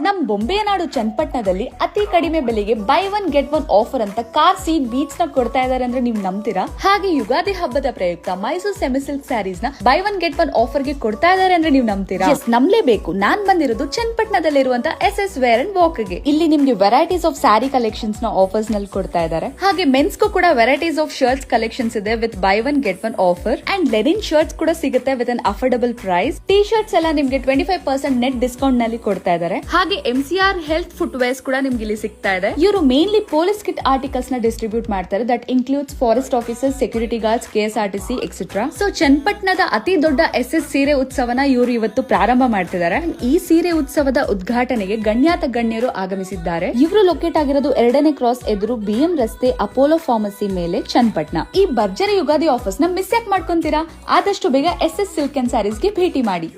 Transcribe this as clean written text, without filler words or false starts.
ನಮ್ ಬೊಂಬೆಯ ನಾಡು ಚನ್ನಪಟ್ಟಣದಲ್ಲಿ ಅತಿ ಕಡಿಮೆ ಬೆಲೆಗೆ by one get one offer ಅಂತ ಕಾರ್ ಸೀಟ್ ಬೀಚ್ ನ ಕೊಡ್ತಾ ಇದಾರೆ ಅಂದ್ರೆ ನೀವ್ ನಂಬ್ತೀರಾ? ಹಾಗೆ ಯುಗಾದಿ ಹಬ್ಬದ ಪ್ರಯುಕ್ತ ಮೈಸೂರು ಸೆಮಿ ಸಿಲ್ಕ್ ಸ್ಯಾರೀಸ್ ನ buy one get one offer ಗೆ ಕೊಡ್ತಾ ಇದಾರೆ ಅಂದ್ರೆ ನೀವ್ ನಂಬ್ತೀರಾ? ನಂಬಲೇಬೇಕು. ನಾನ್ ಬಂದಿರೋದು ಚನ್ನಪಟ್ಟಣದಲ್ಲಿರುವಂತ SS ವೇರ್ ಅಂಡ್ ವಾಕ್ ಗೆ. ಇಲ್ಲಿ ನಿಮ್ಗೆ ವೆರೈಟೀಸ್ ಆಫ್ ಸ್ಯಾರಿ ಕಲೆಕ್ಷನ್ಸ್ ನ ಆಫರ್ಸ್ ನಲ್ಲಿ ಕೊಡ್ತಾ ಇದಾರೆ. ಹಾಗೆ ಮೆನ್ಸ್ ಗೂ ಕೂಡ ವೆರೈಟೀಸ್ ಆಫ್ ಶರ್ಟ್ಸ್ ಕಲೆಕ್ಷನ್ಸ್ ಇದೆ with buy one get one offer. And linen shirts ಕೂಡ ಸಿಗುತ್ತೆ with an affordable price. T shirts ಎಲ್ಲ ನಿಮ್ಗೆ 25% ನೆಟ್ ಡಿಸ್ಕೌಂಟ್ ನಲ್ಲಿ ಕೊಡ್ತಾ ಇದಾರೆ. ಹಾಗೆ MCR ಹೆಲ್ತ್ ಫುಟ್ ವೇರ್ಸ್ ಕೂಡ ನಿಮ್ಗೆ ಇಲ್ಲಿ ಸಿಗ್ತಾ ಇದೆ. ಇವರು ಮೇನ್ಲಿ ಪೊಲೀಸ್ ಕಿಟ್ ಆರ್ಟಿಕಲ್ಸ್ ನ ಡಿಸ್ಟ್ರಿಬ್ಯೂಟ್ ಮಾಡ್ತಾರೆ. That includes forest officers, security guards, KSRTC etcetera. So ಚನ್ನಪಟ್ಟಣದ ಅತಿ ದೊಡ್ಡ SS ಸೀರೆ ಉತ್ಸವನ ಇವರು ಇವತ್ತು ಪ್ರಾರಂಭ ಮಾಡ್ತಿದ್ದಾರೆ. ಈ ಸೀರೆ ಉತ್ಸವದ ಉದ್ಘಾಟನೆಗೆ ಗಣ್ಯಾತ ಗಣ್ಯರು ಆಗಮಿಸಿದ್ದಾರೆ. ಇವರು ಲೊಕೇಟ್ ಆಗಿರೋದು 2ನೇ ಕ್ರಾಸ್ ಎದುರು BM ರಸ್ತೆ, ಅಪೋಲೋ ಫಾರ್ಮಸಿ ಮೇಲೆ, ಚನ್ನಪಟ್ಟಣ. ಈ ಭರ್ಜರಿ ಯುಗಾದಿ ಆಫರ್ಸ್ ನ ಮಿಸ್ ಯಾಕೆ ಮಾಡ್ಕೊಂತೀರಾ? ಆದಷ್ಟು ಬೇಗ SS ಸಿಲ್ಕ್ ಅಂಡ್ ಸ್ಯಾರೀಸ್ ಗೆ ಭೇಟಿ ಮಾಡಿ.